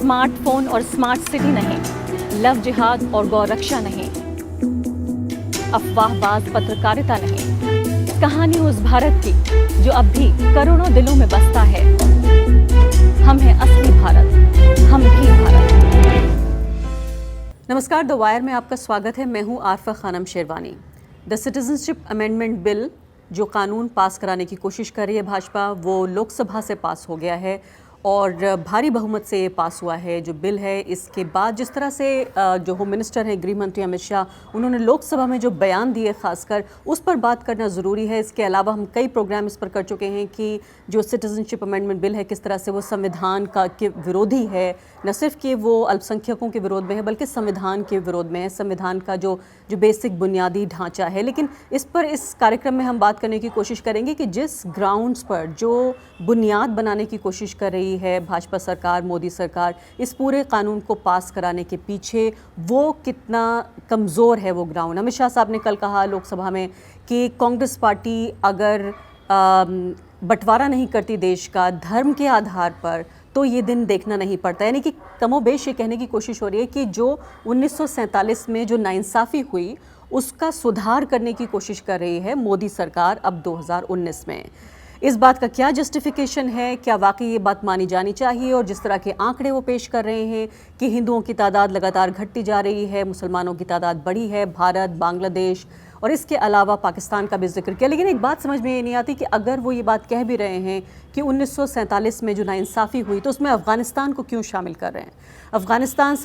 Smartphone और smart city नहीं, love जिहाद और गौ रक्षा नहीं, अफवाहबाज पत्रकारिता नहीं, कहानी उस भारत की जो अब भी करोड़ों दिलों में बसता है। हम हैं असली भारत, हम भी भारत। नमस्कार, द वायर में आपका स्वागत है। मैं हूं Arfa Khanum Sherwani. The citizenship amendment bill जो कानून पास कराने की कोशिश कर रही है भाजपा, वो लोकसभा से पास हो गया है और भारी बहुमत से ये पास हुआ है जो बिल है। इसके बाद जिस तरह से जो होम मिनिस्टर हैं, गृह मंत्री अमित शाह, उन्होंने लोकसभा में जो बयान दिए, खासकर उस पर बात करना ज़रूरी है। इसके अलावा हम कई प्रोग्राम इस पर कर चुके हैं कि जो सिटीजनशिप अमेंडमेंट बिल है किस तरह से वो संविधान का के विरोधी है। न सिर्फ कि वो अल्पसंख्यकों के विरोध में है बल्कि संविधान के विरोध में है, संविधान का जो बेसिक बुनियादी ढांचा है। लेकिन इस पर इस कार्यक्रम में हम बात करने की कोशिश करेंगे कि जिस ग्राउंड्स पर जो बुनियाद बनाने की कोशिश कर रही है भाजपा सरकार, मोदी सरकार, इस पूरे कानून को पास कराने के पीछे वो कितना कमज़ोर है वो ग्राउंड। अमित शाह साहब ने कल कहा लोकसभा में कि कांग्रेस पार्टी अगर बंटवारा नहीं करती देश का धर्म के आधार पर तो ये दिन देखना नहीं पड़ता। यानी कि कमोबेश ये कहने की कोशिश हो रही है कि जो 1947 में जो नाइंसाफ़ी हुई उसका सुधार करने की कोशिश कर रही है मोदी सरकार अब 2019 में। इस बात का क्या जस्टिफिकेशन है, क्या वाकई ये बात मानी जानी चाहिए? और जिस तरह के आंकड़े वो पेश कर रहे हैं कि हिंदुओं की तादाद लगातार घटती जा रही है, मुसलमानों की तादाद बढ़ी है, भारत, बांग्लादेश और इसके अलावा पाकिस्तान का भी जिक्र किया। लेकिन एक बात समझ में ये नहीं आती कि अगर वो ये बात कह भी रहे हैं कि 1947 में जो नाइंसाफ़ी हुई तो उसमें अफ़गानिस्तान को क्यों शामिल कर रहे हैं? अफ़गानिस्तान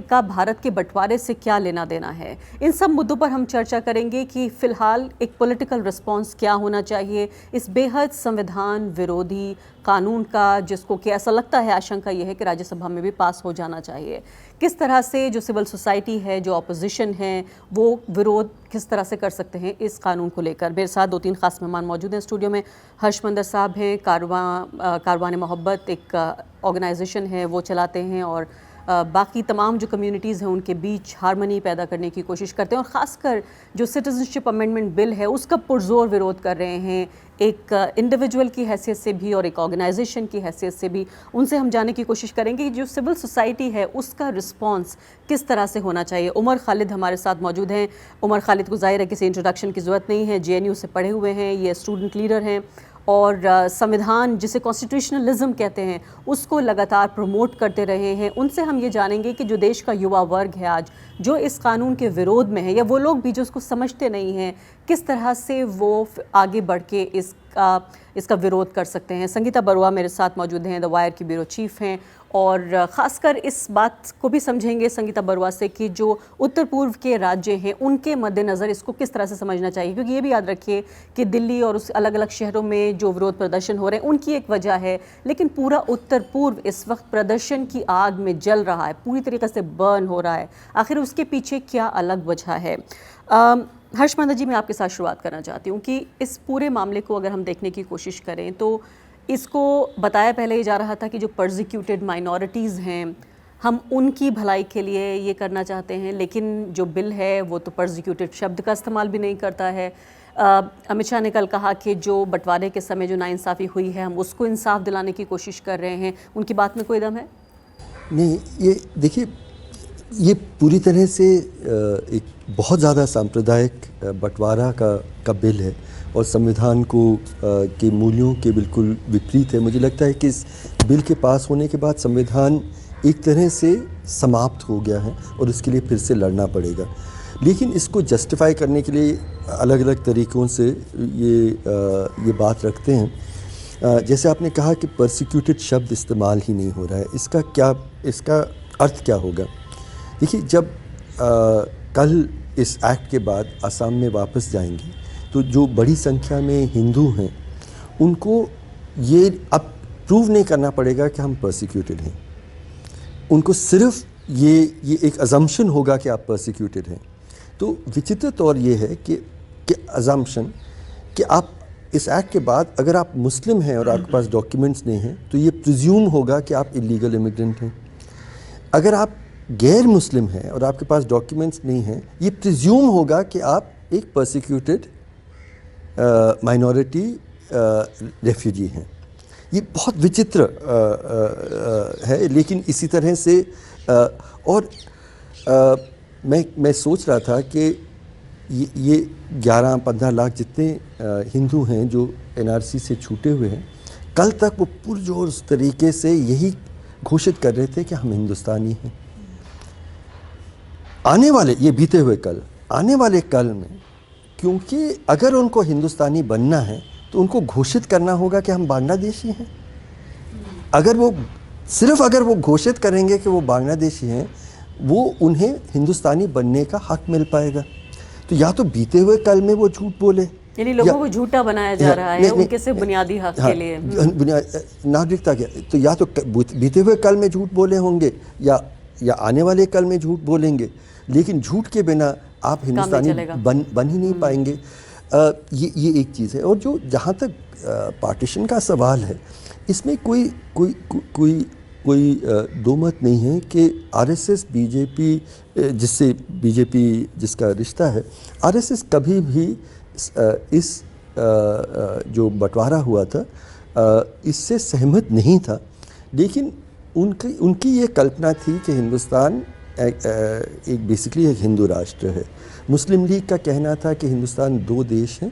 का भारत के बंटवारे से क्या लेना देना है? इन सब मुद्दों पर हम चर्चा करेंगे कि फ़िलहाल एक पॉलिटिकल रिस्पॉन्स क्या होना चाहिए इस बेहद संविधान विरोधी कानून का, जिसको कि ऐसा लगता है, आशंका ये है कि राज्यसभा में भी पास हो जाना चाहिए। किस तरह से जो सिविल सोसाइटी है, जो ऑपोजिशन है, वो विरोध किस तरह से कर सकते हैं इस कानून को लेकर। मेरे साथ 2-3 खास मेहमान मौजूद हैं स्टूडियो में। हर्षमंदर साहब हैं, कारवान मोहब्बत एक ऑर्गेनाइजेशन है वो चलाते हैं और बाकी तमाम जो कम्युनिटीज़ हैं उनके बीच हारमनी पैदा करने की कोशिश करते हैं और ख़ासकर जो सिटीजनशिप अमेंडमेंट बिल है उसका पुरजोर विरोध कर रहे हैं, एक इंडिविजुअल की हैसियत से भी और एक ऑर्गेनाइजेशन की हैसियत से भी। उनसे हम जानने की कोशिश करेंगे कि जो सिविल सोसाइटी है उसका रिस्पॉन्स किस तरह से होना चाहिए। उमर खालिद हमारे साथ मौजूद हैं। उमर खालिद को ज़ाहिर है किसी इंट्रोडक्शन की ज़रूरत नहीं है, JNU से पढ़े हुए हैं, ये स्टूडेंट लीडर हैं और संविधान जिसे कॉन्स्टिट्यूशनलिज्म कहते हैं उसको लगातार प्रमोट करते रहे हैं। उनसे हम ये जानेंगे कि जो देश का युवा वर्ग है आज, जो इस कानून के विरोध में है, या वो लोग भी जो इसको समझते नहीं हैं, किस तरह से वो आगे बढ़ के इसका विरोध कर सकते हैं। संगीता बरुआ मेरे साथ मौजूद हैं, द वायर की ब्यूरो चीफ हैं और ख़ासकर इस बात को भी समझेंगे संगीता बरुआ से कि जो उत्तर पूर्व के राज्य हैं उनके मद्देनज़र इसको किस तरह से समझना चाहिए। क्योंकि ये भी याद रखिए कि दिल्ली और उस अलग अलग शहरों में जो विरोध प्रदर्शन हो रहे हैं उनकी एक वजह है, लेकिन पूरा उत्तर पूर्व इस वक्त प्रदर्शन की आग में जल रहा है, पूरी तरीके से बर्न हो रहा है। आखिर उसके पीछे क्या अलग वजह है? हर्षमंदर जी, मैं आपके साथ शुरुआत करना चाहती हूँ कि इस पूरे मामले को अगर हम देखने की कोशिश करें तो इसको बताया पहले ही जा रहा था कि जो परसिक्यूटेड माइनॉरिटीज़ हैं हम उनकी भलाई के लिए ये करना चाहते हैं, लेकिन जो बिल है वो तो परसिक्यूटेड शब्द का इस्तेमाल भी नहीं करता है। अमित शाह ने कल कहा कि जो बंटवारे के समय जो नाइंसाफ़ी हुई है हम उसको इंसाफ दिलाने की कोशिश कर रहे हैं। उनकी बात में कोई दम है? नहीं, ये देखिए, ये पूरी तरह से एक बहुत ज़्यादा सांप्रदायिक बंटवारा का बिल है और संविधान के मूल्यों के बिल्कुल विपरीत है। मुझे लगता है कि इस बिल के पास होने के बाद संविधान एक तरह से समाप्त हो गया है और इसके लिए फिर से लड़ना पड़ेगा। लेकिन इसको जस्टिफाई करने के लिए अलग अलग तरीक़ों से ये बात रखते हैं। जैसे आपने कहा कि परसिक्यूटेड शब्द इस्तेमाल ही नहीं हो रहा है, इसका अर्थ क्या होगा? देखिए, जब कल इस एक्ट के बाद असम में वापस जाएंगे तो जो बड़ी संख्या में हिंदू हैं उनको ये अब प्रूव नहीं करना पड़ेगा कि हम परसिक्यूटेड हैं। उनको सिर्फ ये एक अजम्पशन होगा कि आप परसिक्यूटेड हैं। तो विचित्र तौर ये है कि अजम्पशन कि आप इस एक्ट के बाद अगर आप मुस्लिम हैं और आपके पास डॉक्यूमेंट्स नहीं हैं तो ये प्रिज्यूम होगा कि आप इलीगल इमिग्रेंट हैं। अगर आप गैर मुस्लिम हैं और आपके पास डॉक्यूमेंट्स नहीं हैं, ये प्रिज्यूम होगा कि आप एक परसिक्यूटेड माइनॉरिटी रेफ्यूजी हैं। ये बहुत विचित्र है। लेकिन इसी तरह से और मैं सोच रहा था कि ये 11-15 लाख जितने हिंदू हैं जो एनआरसी से छूटे हुए हैं, कल तक वो पुरजोर उस तरीके से यही घोषित कर रहे थे कि हम हिंदुस्तानी हैं। बीते हुए कल, आने वाले कल में, क्योंकि अगर उनको हिंदुस्तानी बनना है तो उनको घोषित करना होगा कि हम बांग्लादेशी हैं। अगर वो घोषित करेंगे कि वो बांग्लादेशी हैं, वो उन्हें हिंदुस्तानी बनने का हक मिल पाएगा। तो या तो बीते हुए कल में वो झूठ बोले, यानी लोगों को झूठा बनाया जा रहा है उनके सिर्फ बुनियादी हक के लिए, नागरिकता के। तो या तो बीते हुए कल में झूठ बोले होंगे या आने वाले कल में झूठ बोलेंगे, लेकिन झूठ के बिना आप हिंदुस्तानी बन ही नहीं पाएंगे। ये एक चीज़ है। और जो जहाँ तक पार्टीशन का सवाल है, इसमें कोई दो मत नहीं है कि आरएसएस बीजेपी जिसका रिश्ता है, आरएसएस कभी भी इस जो बंटवारा हुआ था इससे सहमत नहीं था। लेकिन उनकी ये कल्पना थी कि हिंदुस्तान एक बेसिकली एक हिंदू राष्ट्र है। मुस्लिम लीग का कहना था कि हिंदुस्तान 2 देश हैं,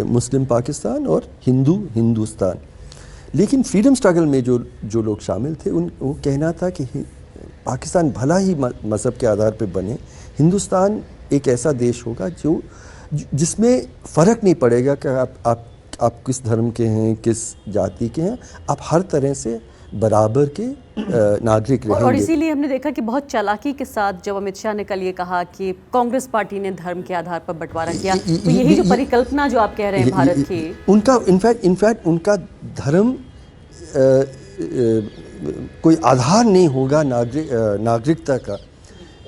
मुस्लिम पाकिस्तान और हिंदू हिंदुस्तान। लेकिन फ्रीडम स्ट्रगल में जो लोग शामिल थे वो कहना था कि पाकिस्तान भला ही मज़हब के आधार पर बने, हिंदुस्तान एक ऐसा देश होगा जिसमें फ़र्क नहीं पड़ेगा कि आप किस धर्म के हैं, किस जाति के हैं, आप हर तरह से बराबर के नागरिक रहेंगे। और इसीलिए हमने देखा कि बहुत चालाकी के साथ जब अमित शाह ने कल ये कहा कि कांग्रेस पार्टी ने धर्म के आधार पर बंटवारा किया, तो यही जो परिकल्पना जो आप कह रहे हैं भारत की, उनका इनफैक्ट उनका धर्म कोई आधार नहीं होगा नागरिकता का।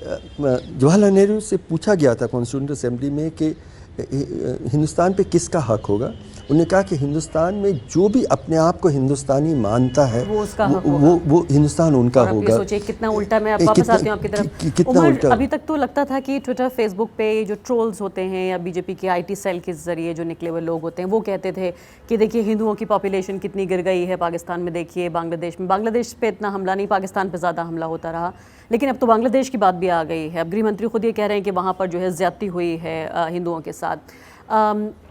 जवाहरलाल नेहरू से पूछा गया था कॉन्स्टिट्यूएंट असेंबली में कि हिंदुस्तान पे किसका हक होगा। उन्होंने कहा कि हिंदुस्तान में जो भी अपने आप को हिंदुस्तानी मानता है वो हिंदुस्तान उनका होगा। सोचिए कितना उल्टा। मैं वापस आती हूँ आपकी तरफ। उमर, अभी तक तो लगता था कि ट्विटर फेसबुक पे जो ट्रोल्स होते हैं या बीजेपी के आईटी सेल के जरिए जो निकले हुए लोग होते हैं, वो कहते थे कि देखिए हिंदुओं की पॉपुलेशन कितनी गिर गई है पाकिस्तान में, देखिए बांग्लादेश पे इतना हमला नहीं, पाकिस्तान पे ज़्यादा हमला होता रहा। लेकिन अब तो बांग्लादेश की बात भी आ गई है। अब गृह मंत्री खुद ये कह रहे हैं कि वहाँ पर जो है ज़्यादती हुई है हिंदुओं के साथ।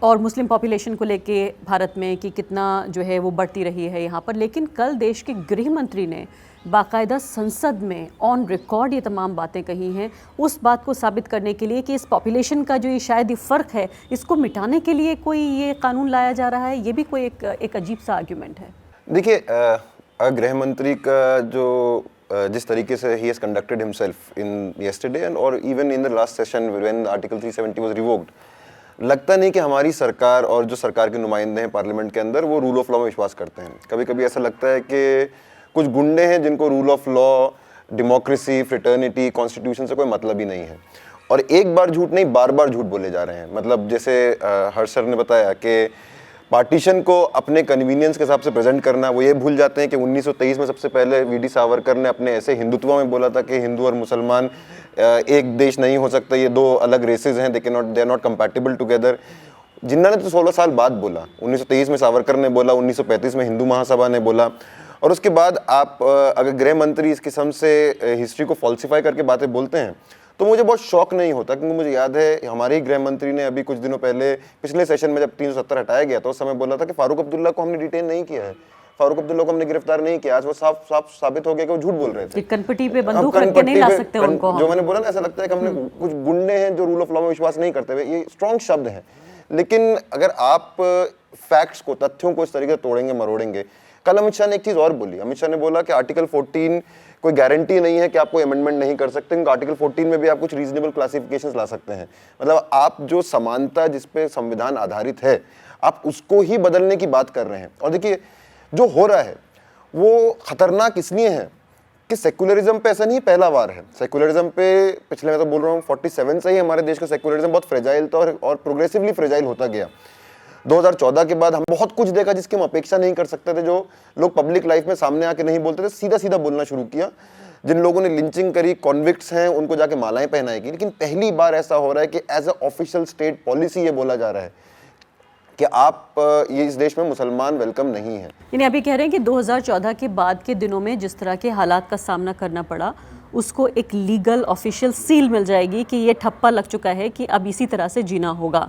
और मुस्लिम पॉपुलेशन को लेके भारत में कि कितना जो है वो बढ़ती रही है यहाँ पर। लेकिन कल देश के गृह मंत्री ने बाकायदा संसद में ऑन रिकॉर्ड ये तमाम बातें कही हैं, उस बात को साबित करने के लिए कि इस पॉपुलेशन का जो ये शायद ये फ़र्क है, इसको मिटाने के लिए कोई ये कानून लाया जा रहा है। ये भी कोई एक अजीब सा आर्ग्यूमेंट है। देखिए, गृह मंत्री का जो जिस तरीके से he has conducted himself in yesterday and or even in the last session when Article 370 was revoked, लगता नहीं कि हमारी सरकार और जो सरकार के नुमाइंदे हैं पार्लियामेंट के अंदर वो रूल ऑफ लॉ में विश्वास करते हैं। कभी कभी ऐसा लगता है कि कुछ गुंडे हैं जिनको rule of law, democracy, fraternity, constitution से कोई मतलब ही नहीं है। और एक बार झूठ नहीं, बार बार झूठ बोले जा रहे हैं। मतलब जैसे हर्ष सर ने बताया कि पार्टीशन को अपने कन्वीनियंस के हिसाब से प्रेजेंट करना, वो ये भूल जाते हैं कि 1923 में सबसे पहले वीडी सावरकर ने अपने ऐसे हिंदुत्व में बोला था कि हिंदू और मुसलमान एक देश नहीं हो सकता, ये 2 अलग रेसेस हैं, they are not compatible together. Jinnah ने तो 16 साल बाद बोला। 1923 में सावरकर ने बोला, 1935 में हिंदू महासभा ने बोला। और उसके बाद आप अगर गृह मंत्री इस किस्म से हिस्ट्री को फॉल्सिफाई करके बातें बोलते हैं तो मुझे बहुत शौक नहीं होता, क्योंकि मुझे याद है हमारे ही गृह मंत्री ने अभी कुछ दिनों पहले पिछले सेशन में जब 370 हटाया गया तो उस समय बोला था कि फारूक अब्दुल्ला को हमने डिटेन नहीं किया है, फारूक अब्दुल्ला को हमने गिरफ्तार नहीं किया। आज वो साफ साबित हो गया कि वो झूठ बोल रहे थे। कनपटी पे बंदूक रख के नहीं ला सकते उनको। जो मैंने बोला ना, ऐसा लगता है कि हमने कुछ गुंडे हैं जो रूल ऑफ लॉ में विश्वास नहीं करते हुए, ये स्ट्रॉन्ग शब्द है। लेकिन अगर आप फैक्ट्स को, तथ्यों को इस तरीके से तोड़ेंगे मरोड़ेंगे। कल अमित शाह ने एक चीज और बोली। अमित शाह ने बोला कि आर्टिकल 14 कोई गारंटी नहीं है कि आप कोई अमेंडमेंट नहीं कर सकते, क्योंकि आर्टिकल 14 में भी आप कुछ रीजनेबल क्लासिफिकेशंस ला सकते हैं। मतलब आप जो समानता जिस पे संविधान आधारित है, आप उसको ही बदलने की बात कर रहे हैं। और देखिए जो हो रहा है वो खतरनाक इसलिए है कि सेक्युलरिज्म पे ऐसा नहीं पहला वार है। सेक्युलरिज्म पे पिछले, मैं तो बोल रहा हूँ 47 से ही हमारे देश का सेक्युलरिज्म बहुत फ्रेजाइल था और प्रोग्रेसिवली फ्रेजाइल होता गया। 2014 के बाद हम बहुत कुछ देखा जिसकी हम अपेक्षा नहीं कर सकते थे। जो लोग पब्लिक लाइफ में सामने आके नहीं बोलते थे, सीधा सीधा बोलना शुरू किया। जिन लोगों ने लिंचिंग करी, कॉन्विक्ट्स हैं, उनको जाके मालाएं पहनाई की। लेकिन पहली बार ऐसा हो रहा है कि as a official state policy ये बोला जा रहा है कि आप ये इस देश में मुसलमान वेलकम नहीं है। यानी अभी कह रहे हैं कि 2014 के बाद के दिनों में जिस तरह के हालात का सामना करना पड़ा, उसको एक लीगल ऑफिशियल सील मिल जाएगी कि ये ठप्पा लग चुका है कि अब इसी तरह से जीना होगा।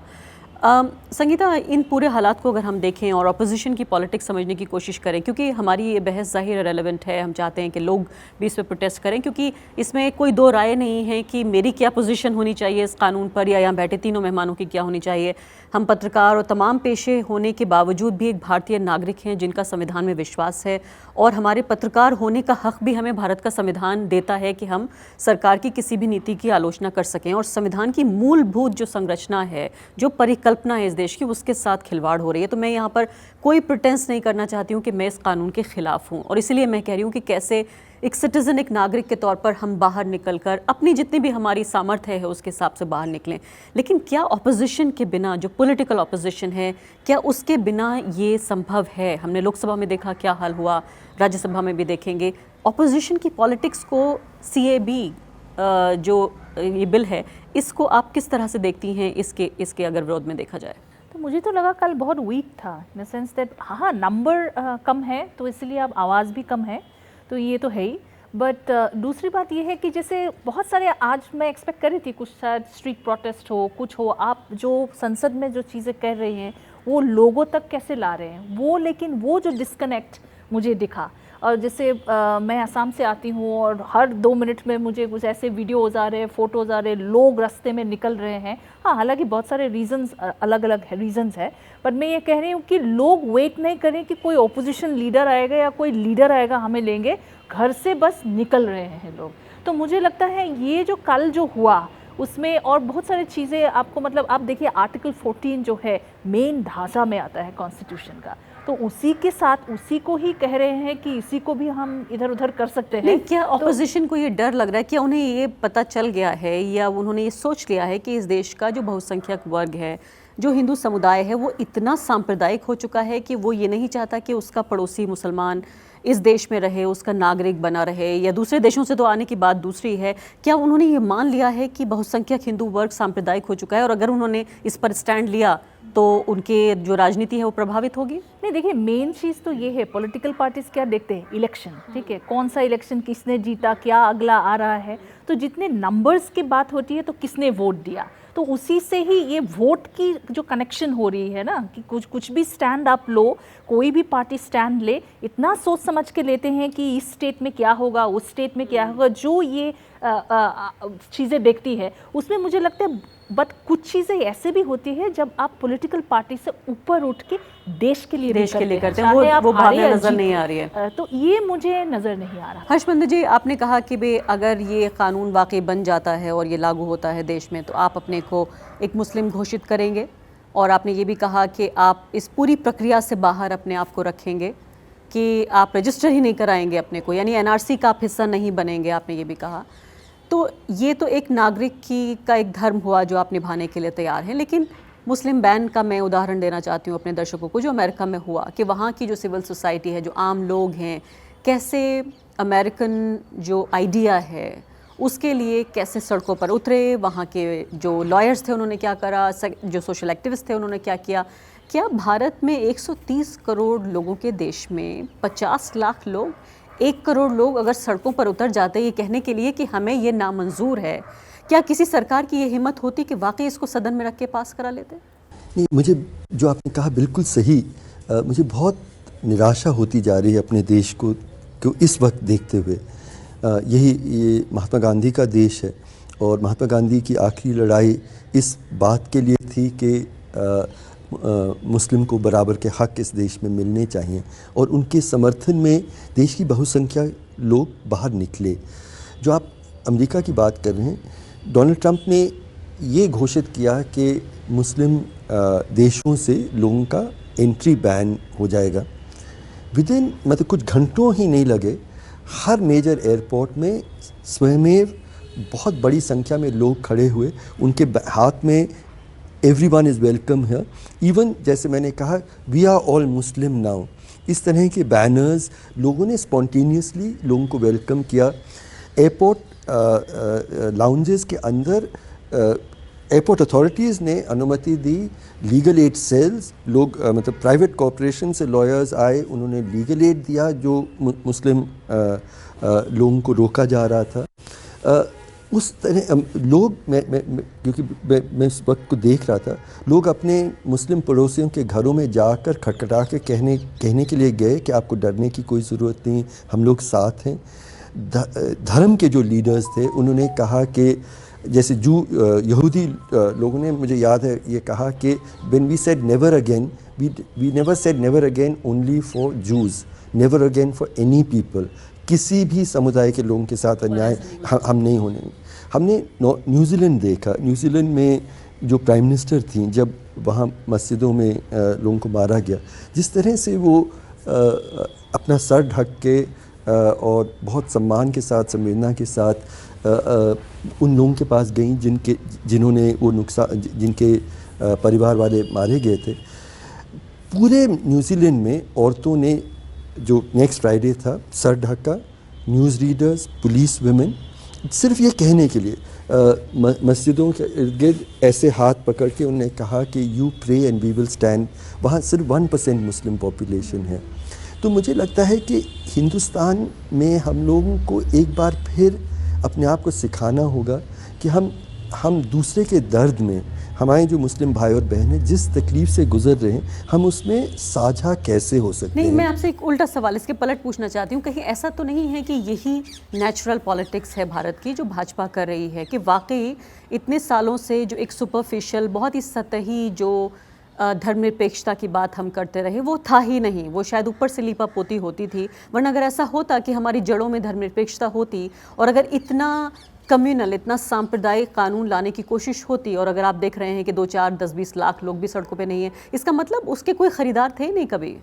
संगीता, इन पूरे हालात को अगर हम देखें और अपोजिशन की पॉलिटिक्स समझने की कोशिश करें, क्योंकि हमारी ये बहस ज़ाहिर रेलेवेंट है, हम चाहते हैं कि लोग भी इस पर प्रोटेस्ट करें, क्योंकि इसमें कोई दो राय नहीं है कि मेरी क्या पोजीशन होनी चाहिए इस कानून पर या यहाँ बैठे तीनों मेहमानों की क्या होनी चाहिए। हम पत्रकार और तमाम पेशे होने के बावजूद भी एक भारतीय नागरिक हैं जिनका संविधान में विश्वास है, और हमारे पत्रकार होने का हक भी हमें भारत का संविधान देता है कि हम सरकार की किसी भी नीति की आलोचना कर सकें। और संविधान की मूलभूत जो संरचना है, जो परिकल्पना है इस देश की, उसके साथ खिलवाड़ हो रही है। तो मैं यहाँ पर कोई प्रिटेंस नहीं करना चाहती हूँ कि मैं इस कानून के खिलाफ हूँ, और इसीलिए मैं कह रही हूँ कि कैसे एक सिटीज़न, एक नागरिक के तौर पर हम बाहर निकलकर अपनी जितनी भी हमारी सामर्थ्य है उसके हिसाब से बाहर निकलें। लेकिन क्या ऑपोजिशन के बिना, जो पॉलिटिकल ऑपोजिशन है, क्या उसके बिना ये संभव है? हमने लोकसभा में देखा क्या हाल हुआ, राज्यसभा में भी देखेंगे। ऑपोजिशन की पॉलिटिक्स को CAB जो ये बिल है, इसको आप किस तरह से देखती हैं, इसके अगर विरोध में देखा जाए? तो मुझे तो लगा कल बहुत वीक था, इन द सेंस दैट हाँ नंबर कम है तो इसलिए अब आवाज़ भी कम है, तो ये तो है ही। बट दूसरी बात ये है कि जैसे बहुत सारे, आज मैं एक्सपेक्ट कर रही थी कुछ शायद स्ट्रीट प्रोटेस्ट हो, कुछ हो, आप जो संसद में जो चीज़ें कर रहे हैं वो लोगों तक कैसे ला रहे हैं वो, लेकिन वो जो डिस्कनेक्ट मुझे दिखा। और जैसे मैं असम से आती हूँ और हर 2 मिनट में मुझे कुछ ऐसे वीडियोज़ आ रहे हैं, फ़ोटोज़ आ रहे हैं, लोग रास्ते में निकल रहे हैं। हाँ, हालांकि बहुत सारे रीज़न्स, अलग अलग रीज़न्स है, पर मैं ये कह रही हूँ कि लोग वेट नहीं करें कि कोई ओपोजिशन लीडर आएगा या कोई लीडर आएगा हमें लेंगे, घर से बस निकल रहे हैं लोग। तो मुझे लगता है ये जो कल जो हुआ उसमें और बहुत सारी चीज़ें आपको, मतलब आप देखिए आर्टिकल 14 जो है मेन ढांचा में आता है कॉन्स्टिट्यूशन का, तो उसी के साथ उसी को ही कह रहे हैं कि इसी को भी हम इधर उधर कर सकते हैं। नहीं, क्या ऑपोजिशन को ये डर लग रहा है, क्या उन्हें ये पता चल गया है या उन्होंने ये सोच लिया है कि इस देश का जो बहुसंख्यक वर्ग है, जो हिंदू समुदाय है, वो इतना सांप्रदायिक हो चुका है कि वो ये नहीं चाहता कि उसका पड़ोसी मुसलमान इस देश में रहे, उसका नागरिक बना रहे, या दूसरे देशों से तो आने की बात दूसरी है। क्या उन्होंने ये मान लिया है कि बहुसंख्यक हिंदू वर्ग सांप्रदायिक हो चुका है, और अगर उन्होंने इस पर स्टैंड लिया तो उनके जो राजनीति है वो प्रभावित होगी? नहीं, देखिए मेन चीज़ तो ये है, पॉलिटिकल पार्टीज क्या देखते हैं, इलेक्शन, ठीक है, कौन सा इलेक्शन किसने जीता, क्या अगला आ रहा है, तो जितने नंबर्स की बात होती है तो किसने वोट दिया, तो उसी से ही ये वोट की जो कनेक्शन हो रही है ना, कि कुछ भी स्टैंड आप लो, कोई भी पार्टी स्टैंड ले, इतना सोच समझ के लेते हैं कि इस स्टेट में क्या होगा, उस स्टेट में क्या होगा, जो ये चीज़ें देखती है उसमें मुझे लगता है। बट कुछ चीज़ें ऐसे भी होती है जब आप पॉलिटिकल पार्टी से ऊपर उठ के देश के लिए करते हैं, वो भावना नजर नहीं आ रही है, तो ये मुझे नज़र नहीं आ रहा। हर्षमंद जी, आपने कहा कि भाई अगर ये कानून वाकई बन जाता है और ये लागू होता है देश में, तो आप अपने को एक मुस्लिम घोषित करेंगे, और आपने ये भी कहा कि आप इस पूरी प्रक्रिया से बाहर अपने आप को रखेंगे, कि आप रजिस्टर ही नहीं कराएंगे अपने को, यानी NRC का आप हिस्सा नहीं बनेंगे, आपने ये भी कहा। तो ये तो एक नागरिक का एक धर्म हुआ जो आप निभाने के लिए तैयार हैं। लेकिन मुस्लिम बैन का मैं उदाहरण देना चाहती हूँ अपने दर्शकों को, जो अमेरिका में हुआ, कि वहाँ की जो सिविल सोसाइटी है, जो आम लोग हैं, कैसे अमेरिकन जो आइडिया है उसके लिए कैसे सड़कों पर उतरे, वहाँ के जो लॉयर्स थे उन्होंने क्या करा, जो सोशल एक्टिविस्ट थे उन्होंने क्या किया। क्या भारत में 130 करोड़ लोगों के देश में 50 लाख लोग, 1 करोड़ लोग अगर सड़कों पर उतर जाते ये कहने के लिए कि हमें ये नामंजूर है, क्या किसी सरकार की ये हिम्मत होती कि वाकई इसको सदन में रख के पास करा लेते? नहीं, मुझे जो आपने कहा बिल्कुल सही। मुझे बहुत निराशा होती जा रही है अपने देश को इस वक्त देखते हुए। ये महात्मा गांधी का देश है, और महात्मा गांधी की आखिरी लड़ाई इस बात के लिए थी कि मुस्लिम को बराबर के हक इस देश में मिलने चाहिए, और उनके समर्थन में देश की बहुसंख्या लोग बाहर निकले। जो आप अमेरिका की बात कर रहे हैं, डोनाल्ड ट्रंप ने ये घोषित किया कि मुस्लिम देशों से लोगों का एंट्री बैन हो जाएगा। विदिन मतलब कुछ घंटों ही नहीं लगे, हर मेजर एयरपोर्ट में स्वयमेव बहुत बड़ी संख्या में लोग खड़े हुए, उनके हाथ में एवरीवन इज़ वेलकम है, इवन जैसे मैंने कहा we are all Muslim now, इस तरह के बैनर्स लोगों ने स्पॉन्टेनियसली लोगों को वेलकम किया। एयरपोर्ट लाउंजेस के अंदर एयरपोर्ट अथॉरिटीज़ ने अनुमति दी, लीगल एड सेल्स, लोग मतलब प्राइवेट कॉरपोरेशन से लॉयर्स आए, उन्होंने लीगल एड दिया जो मुस्लिम लोगों को रोका जा रहा था। उस तरह लोग क्योंकि मैं इस वक्त को देख रहा था, लोग अपने मुस्लिम पड़ोसियों के घरों में जाकर खटखटा के कहने के लिए गए कि आपको डरने की कोई ज़रूरत नहीं, हम लोग साथ हैं। धर्म के जो लीडर्स थे उन्होंने कहा कि जैसे यहूदी लोगों ने, मुझे याद है, ये कहा कि when we said never again, we never said never again only for Jews, never again for any people. किसी भी समुदाय के लोगों के साथ अन्याय हम नहीं होने। हमने न्यूजीलैंड देखा, न्यूजीलैंड में जो प्राइम मिनिस्टर थी, जब वहाँ मस्जिदों में लोगों को मारा गया, जिस तरह से वो अपना सर ढक के और बहुत सम्मान के साथ, संवेदना के साथ उन लोगों के पास गई जिन्होंने वो नुकसान, जिनके परिवार वाले मारे गए थे। पूरे न्यूजीलैंड में औरतों ने, जो नेक्स्ट फ्राइडे था, सर ढका, न्यूज़ रीडर्स, पुलिस वुमेन, सिर्फ ये कहने के लिए मस्जिदों के इर्द गिर्द ऐसे हाथ पकड़ के उन्होंने कहा कि you pray and we will stand. वहाँ सिर्फ 1% मुस्लिम पॉपुलेशन है। तो मुझे लगता है कि हिंदुस्तान में हम लोगों को एक बार फिर अपने आप को सिखाना होगा कि हम दूसरे के दर्द में, हमारे जो मुस्लिम भाई और बहन हैं जिस तकलीफ़ से गुजर रहे हैं, हम उसमें साझा कैसे हो सकते हैं। नहीं, मैं आपसे एक उल्टा सवाल इसके पलट पूछना चाहती हूँ, कहीं ऐसा तो नहीं है कि यही नेचुरल पॉलिटिक्स है भारत की जो भाजपा कर रही है, कि वाकई इतने सालों से जो एक सुपरफिशियल, बहुत ही सतही जो धर्मनिरपेक्षता की बात हम करते रहे, वो था ही नहीं, वो शायद ऊपर से लीपा पोती होती थी। वरना अगर ऐसा होता कि हमारी जड़ों में धर्मनिरपेक्षता होती और अगर इतना कम्युनल, इतना सांप्रदायिक कानून लाने की कोशिश होती, और अगर आप देख रहे हैं कि 2, 4, 10, 20 लाख लोग भी सड़कों पे नहीं हैं, इसका मतलब उसके कोई ख़रीदार थे नहीं कभी।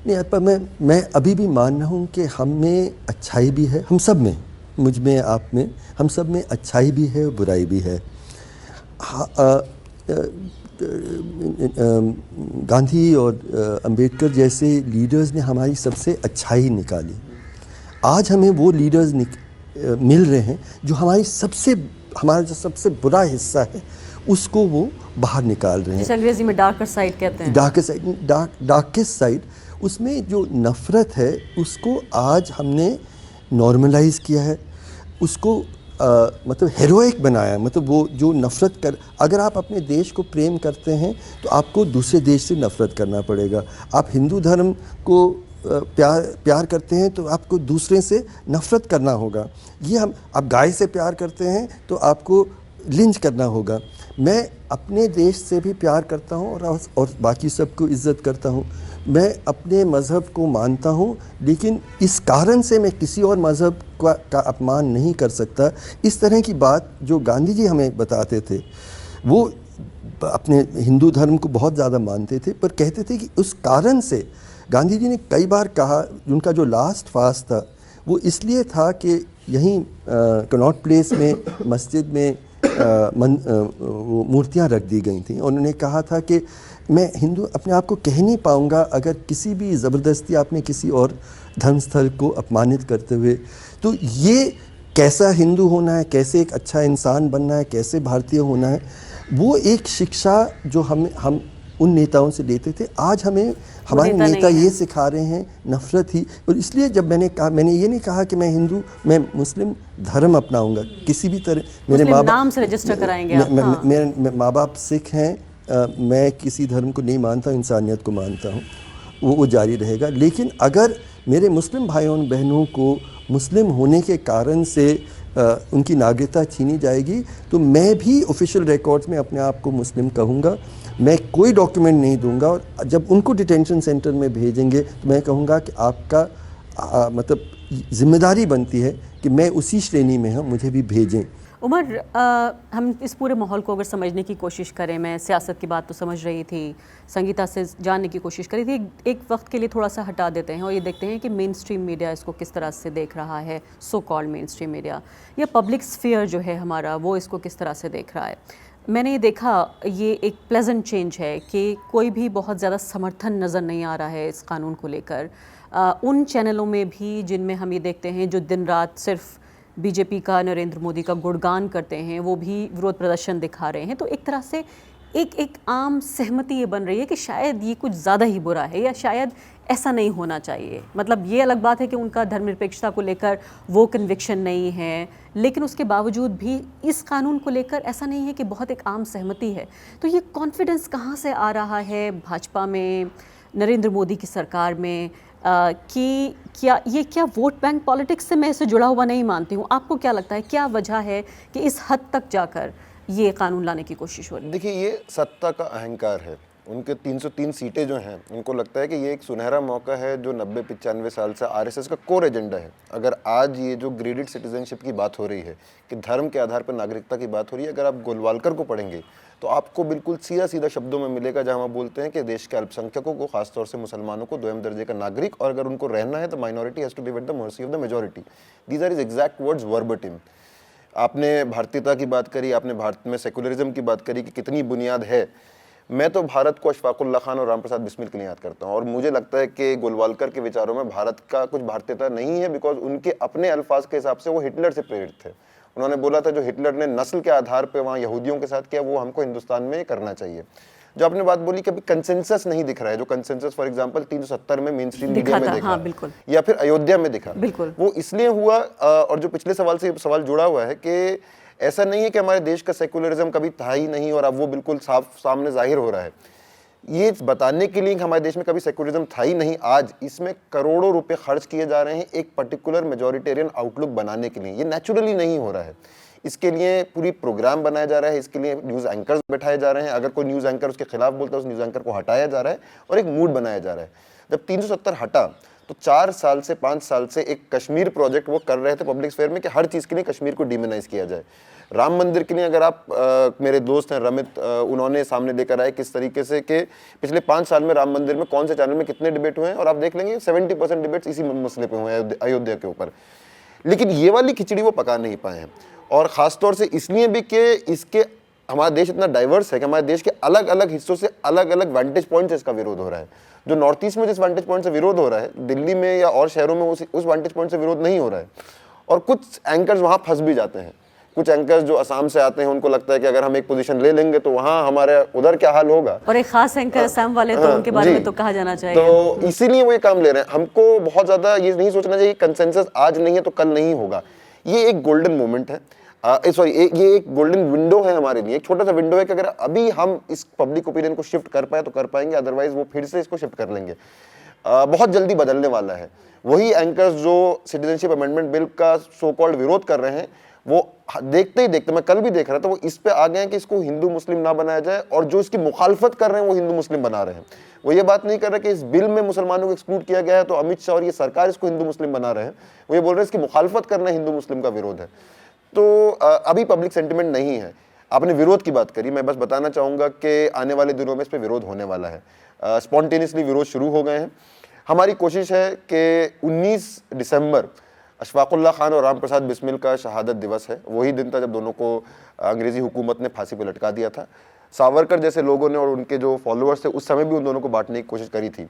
नहीं, पर मैं अभी भी मान रहा हूँ कि हम में अच्छाई भी है, हम सब में, मुझ में, आप में, हम सब में अच्छाई भी है और बुराई भी है। गांधी और अंबेडकर जैसे लीडर्स ने हमारी सबसे अच्छाई निकाली। आज हमें वो लीडर्स मिल रहे हैं जो हमारा जो सबसे बुरा हिस्सा है उसको वो बाहर निकाल रहे हैं। जैसे अंग्रेजी में डार्कर साइड कहते हैं। डार्केस्ट साइड, उसमें जो नफ़रत है उसको आज हमने नॉर्मलाइज किया है, उसको मतलब हेरोइक बनाया। मतलब वो जो नफ़रत कर, अगर आप अपने देश को प्रेम करते हैं तो आपको दूसरे देश से नफ़रत करना पड़ेगा। आप हिंदू धर्म को प्यार करते हैं तो आपको दूसरे से नफ़रत करना होगा। ये आप गाय से प्यार करते हैं तो आपको लिंच करना होगा। मैं अपने देश से भी प्यार करता हूँ और बाकी सबको इज़्ज़त करता हूँ। मैं अपने मज़हब को मानता हूँ, लेकिन इस कारण से मैं किसी और मज़हब का अपमान नहीं कर सकता। इस तरह की बात जो गांधी जी हमें बताते थे, वो अपने हिंदू धर्म को बहुत ज़्यादा मानते थे, पर कहते थे कि उस कारण से, गांधी जी ने कई बार कहा, उनका जो लास्ट फास्ट था वो इसलिए था कि यहीं कनॉट प्लेस में मस्जिद में वो मूर्तियाँ रख दी गई थी। उन्होंने कहा था कि मैं हिंदू अपने आप को कह नहीं पाऊँगा अगर किसी भी ज़बरदस्ती आपने किसी और धर्मस्थल को अपमानित करते हुए। तो ये कैसा हिंदू होना है, कैसे एक अच्छा इंसान बनना है, कैसे भारतीय होना है, वो एक शिक्षा जो हम उन नेताओं से लेते थे। आज हमें हमारे नेता ये सिखा रहे हैं नफ़रत ही। और इसलिए जब मैंने ये नहीं कहा कि मैं मुस्लिम धर्म अपनाऊंगा किसी भी तरह। मेरे नाम से रजिस्टर कराएंगे आप। मेरे माँ बाप सिख हैं, मैं किसी धर्म को नहीं मानता, इंसानियत को मानता हूँ, वो जारी रहेगा। लेकिन अगर मेरे मुस्लिम भाइयों बहनों को मुस्लिम होने के कारण से उनकी नागरिकता छीनी जाएगी तो मैं भी ऑफिशियल रिकॉर्ड्स में अपने आप को मुस्लिम कहूँगा। मैं कोई डॉक्यूमेंट नहीं दूंगा, और जब उनको डिटेंशन सेंटर में भेजेंगे तो मैं कहूँगा कि आपका मतलब जिम्मेदारी बनती है कि मैं उसी श्रेणी में हूँ, मुझे भी भेजें। उमर, हम इस पूरे माहौल को अगर समझने की कोशिश करें, मैं सियासत की बात तो समझ रही थी, संगीता से जानने की कोशिश करी थी, एक वक्त के लिए थोड़ा सा हटा देते हैं और ये देखते हैं कि मेन स्ट्रीम मीडिया इसको किस तरह से देख रहा है, so called main stream media, या पब्लिक स्फीयर जो है हमारा, वो इसको किस तरह से देख रहा है। मैंने ये देखा, ये एक प्लेजेंट चेंज है कि कोई भी बहुत ज़्यादा समर्थन नज़र नहीं आ रहा है इस कानून को लेकर। उन चैनलों में भी जिनमें हम ये देखते हैं जो दिन रात सिर्फ बीजेपी का, नरेंद्र मोदी का गुणगान करते हैं, वो भी विरोध प्रदर्शन दिखा रहे हैं। तो एक तरह से एक आम सहमति ये बन रही है कि शायद ये कुछ ज़्यादा ही बुरा है, या शायद ऐसा नहीं होना चाहिए। मतलब ये अलग बात है कि उनका धर्मनिरपेक्षता को लेकर वो कन्विक्शन नहीं है, लेकिन उसके बावजूद भी इस कानून को लेकर ऐसा नहीं है कि बहुत एक आम सहमति है। तो ये कॉन्फिडेंस कहाँ से आ रहा है भाजपा में, नरेंद्र मोदी की सरकार में, कि क्या वोट बैंक पॉलिटिक्स से मैं इसे जुड़ा हुआ नहीं मानती हूँ। आपको क्या लगता है, क्या वजह है कि इस हद तक जाकर ये कानून लाने की कोशिश हो रही है? देखिए, ये सत्ता का अहंकार है। उनके 303 सीटें जो हैं, उनको लगता है कि ये एक सुनहरा मौका है जो 90-95 साल से आरएसएस का कोर एजेंडा है। अगर आज ये जो ग्रेडेड सिटीजनशिप की बात हो रही है कि धर्म के आधार पर नागरिकता की बात हो रही है, अगर आप गोलवालकर को पढ़ेंगे तो आपको बिल्कुल सीधा शब्दों में मिलेगा, जहां वो बोलते हैं कि देश के अल्पसंख्यकों को, खासतौर से मुसलमानों को, दोयम दर्जे का नागरिक, और अगर उनको रहना है तो minority has to live at the mercy of the majority. These are his exact words verbatim. आपने भारतीयता की बात करी, आपने भारत में सेकुलरिज्म की बात करी कि कितनी बुनियाद है। मैं तो भारत को अशफाकुल्ला खान और रामप्रसाद बिस्मिल के लिए याद करता हूँ, और मुझे लगता है कि गोलवालकर के विचारों में भारत का कुछ भारतीयता नहीं है, बिकॉज उनके अपने अल्फाज के हिसाब से वो हिटलर से प्रेरित थे। उन्होंने बोला था जो हिटलर ने नस्ल के आधार पर वहाँ यहूदियों के साथ किया, वो हमको हिंदुस्तान में करना चाहिए। जो आपने बात बोली कि अभी कंसेंसस नहीं दिख रहा है, जो कंसेंसस फॉर एग्जांपल 370 में मेन स्ट्रीम मीडिया में देखा, हाँ, बिल्कुल, या फिर अयोध्या में दिखा, बिल्कुल, वो इसलिए हुआ। और जो पिछले सवाल से सवाल जुड़ा हुआ है कि ऐसा नहीं है कि हमारे देश का सेकुलरिज्म कभी था ही नहीं और अब वो बिल्कुल साफ सामने जाहिर हो रहा है। ये बताने के लिए कि हमारे देश में कभी सेकुलरिज्म था ही नहीं, आज इसमें करोड़ों रुपए खर्च किए जा रहे हैं एक पर्टिकुलर मेजॉरिटेरियन आउटलुक बनाने के लिए। ये नेचुरली नहीं हो रहा है। इसके लिए पूरी प्रोग्राम बनाया जा रहा है, इसके लिए न्यूज़ एंकर्स बैठाए जा रहे हैं। अगर कोई न्यूज़ एंकर उसके खिलाफ बोलता है, उस न्यूज़ एंकर को हटाया जा रहा है और एक मूड बनाया जा रहा है। जब 370 हटा तो 4 साल से 5 साल से एक कश्मीर प्रोजेक्ट वो कर रहे थे पब्लिक स्फेयर में कि हर चीज़ के लिए कश्मीर को डिमोनाइज किया जाए। राम मंदिर के लिए अगर आप मेरे दोस्त हैं रमित, उन्होंने सामने लेकर आए किस तरीके से कि पिछले 5 साल में राम मंदिर में कौन से चैनल में कितने डिबेट हुए हैं, और आप देख लेंगे 70% डिबेट्स इसी मसले पे हुए हैं, अयोध्या के ऊपर। लेकिन ये वाली खिचड़ी वो पका नहीं पाए हैं, और ख़ासतौर से इसलिए भी कि इसके हमारा देश इतना डाइवर्स है कि हमारे देश के अलग अलग हिस्सों से अलग अलग वांटेज पॉइंट से इसका विरोध हो रहा है। जो नॉर्थ ईस्ट में जिस वांटेज पॉइंट से विरोध हो रहा है, दिल्ली में या और शहरों में उस वांटेज पॉइंट से विरोध नहीं हो रहा है। और कुछ एंकर्स वहाँ फंस भी जाते हैं। कुछ एंकर्स जो असम से आते हैं, उनको लगता है कि अगर हम एक पोजीशन ले लेंगे तो वहाँ हमारे उधर क्या हाल होगा, और एक खास एंकर असम वाले तो उनके बारे में तो कहा जाना चाहिए। तो इसीलिए वो ये काम ले रहे हैं। हमको बहुत ज्यादा ये नहीं सोचना चाहिए कंसेंसस आज नहीं है तो कल नहीं होगा। ये एक गोल्डन मोमेंट है, ये एक गोल्डन विंडो है हमारे लिए, एक छोटा सा विंडो है कि अगर अभी हम इस पब्लिक ओपिनियन को शिफ्ट कर पाए तो कर पाएंगे, अदरवाइज वो फिर से इसको शिफ्ट कर लेंगे। बहुत जल्दी बदलने वाला है। वही एंकर्स जो सिटीजनशिप अमेंडमेंट बिल का सो कॉल्ड विरोध कर रहे हैं, वो देखते ही देखते, मैं कल भी देख रहा था, वो इस पे आ गए हैं कि इसको हिंदू मुस्लिम ना बनाया जाए, और जो इसकी मुखालफत कर रहे हैं वो हिंदू मुस्लिम बना रहे हैं। वो ये बात नहीं कर रहे कि इस बिल में मुसलमानों को एक्सक्लूड किया गया है तो अमित शाह और ये सरकार इसको हिंदू मुस्लिम बना रहे हैं। वो ये बोल रहे हैं इसकी मुखालफत करना हिंदू मुस्लिम का विरोध है। तो अभी पब्लिक सेंटिमेंट नहीं है। आपने विरोध की बात करी, मैं बस बताना चाहूँगा कि आने वाले दिनों में इस पर विरोध होने वाला है। स्पॉन्टेनियसली विरोध शुरू हो गए हैं। हमारी कोशिश है कि 19 दिसंबर अशफाकुल्ला खान और रामप्रसाद बिस्मिल का शहादत दिवस है। वही दिन था जब दोनों को अंग्रेजी हुकूमत ने फांसी पर लटका दिया था। सावरकर जैसे लोगों ने और उनके जो फॉलोअर्स थे उस समय भी उन दोनों को बांटने की कोशिश करी थी।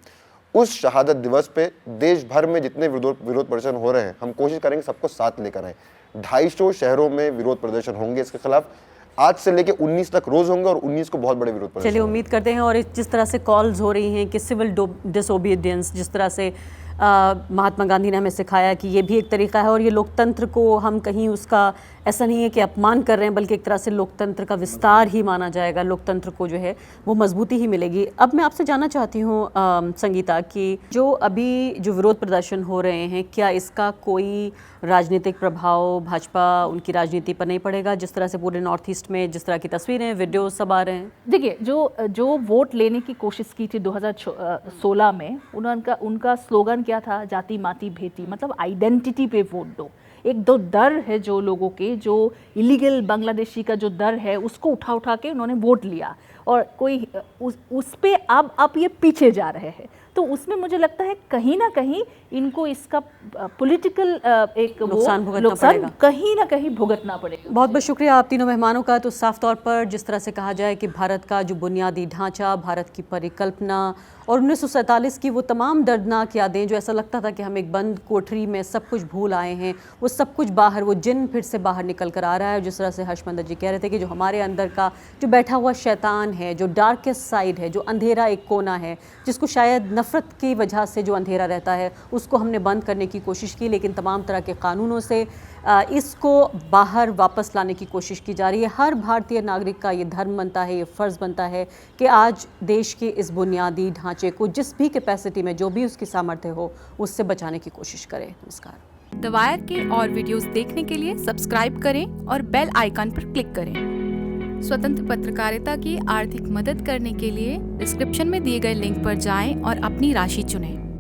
उस शहादत दिवस पे देश भर में जितने विरोध प्रदर्शन हो रहे हैं, हम कोशिश करेंगे सबको साथ लेकर आए। 250 शहरों में विरोध प्रदर्शन होंगे इसके खिलाफ। आज से लेकर 19 तक रोज होंगे, और 19 को बहुत बड़े विरोध प्रदर्शन। चलिए, उम्मीद करते हैं। और जिस तरह से कॉल्स हो रही हैं कि सिविल डिसोबीडियंस, जिस तरह से महात्मा गांधी ने हमें सिखाया कि ये भी एक तरीका है, और ये लोकतंत्र को हम कहीं उसका ऐसा नहीं है कि अपमान कर रहे हैं, बल्कि एक तरह से लोकतंत्र का विस्तार ही माना जाएगा। लोकतंत्र को जो है वो मजबूती ही मिलेगी। अब मैं आपसे जानना चाहती हूँ संगीता, कि जो अभी जो विरोध प्रदर्शन हो रहे हैं, क्या इसका कोई राजनीतिक प्रभाव भाजपा उनकी राजनीति पर नहीं पड़ेगा? जिस तरह से पूरे नॉर्थ ईस्ट में जिस तरह की तस्वीरें, वीडियो सब आ रहे हैं। देखिए, जो वोट लेने की कोशिश की थी 2016 में, उनका स्लोगन क्या था? जाति माती भेती, मतलब आइडेंटिटी पे वोट दो। एक दो डर है जो लोगों के, जो इलीगल बांग्लादेशी का जो डर है, उसको उठा के उन्होंने वोट लिया, और कोई उस पे अब ये पीछे जा रहे हैं। तो उसमें मुझे लगता है कहीं ना कहीं इनको इसका पॉलिटिकल एक नुकसान कहीं ना कहीं भुगतना पड़ेगा। बहुत बहुत शुक्रिया आप तीनों मेहमानों का। तो साफ तौर पर जिस तरह से कहा जाए कि भारत का जो बुनियादी ढांचा, भारत की परिकल्पना और 1947 की वो तमाम दर्दनाक यादें जो ऐसा लगता था कि हम एक बंद कोठरी में सब कुछ भूल आए हैं, वो सब कुछ बाहर, वो जिन फिर से बाहर निकल कर आ रहा है। जिस तरह से हर्षमंदर जी कह रहे थे कि जो हमारे अंदर का जो बैठा हुआ शैतान है, जो डार्केस्ट साइड है, जो अंधेरा एक कोना है, जिसको शायद नफ़रत की वजह से जो अंधेरा रहता है उसको हमने बंद करने की कोशिश की, लेकिन तमाम तरह के कानूनों से इसको बाहर वापस लाने की कोशिश की जा रही है। हर भारतीय नागरिक का ये धर्म बनता है, ये फ़र्ज़ बनता है कि आज देश के इस बुनियादी ढांचे को जिस भी कैपेसिटी में जो भी उसकी सामर्थ्य हो उससे बचाने की कोशिश करें। नमस्कार। द वायर के और वीडियोस देखने के लिए सब्सक्राइब करें और बेल आइकन पर क्लिक करें। स्वतंत्र पत्रकारिता की आर्थिक मदद करने के लिए डिस्क्रिप्शन में दिए गए लिंक पर जाएं और अपनी राशि चुनें।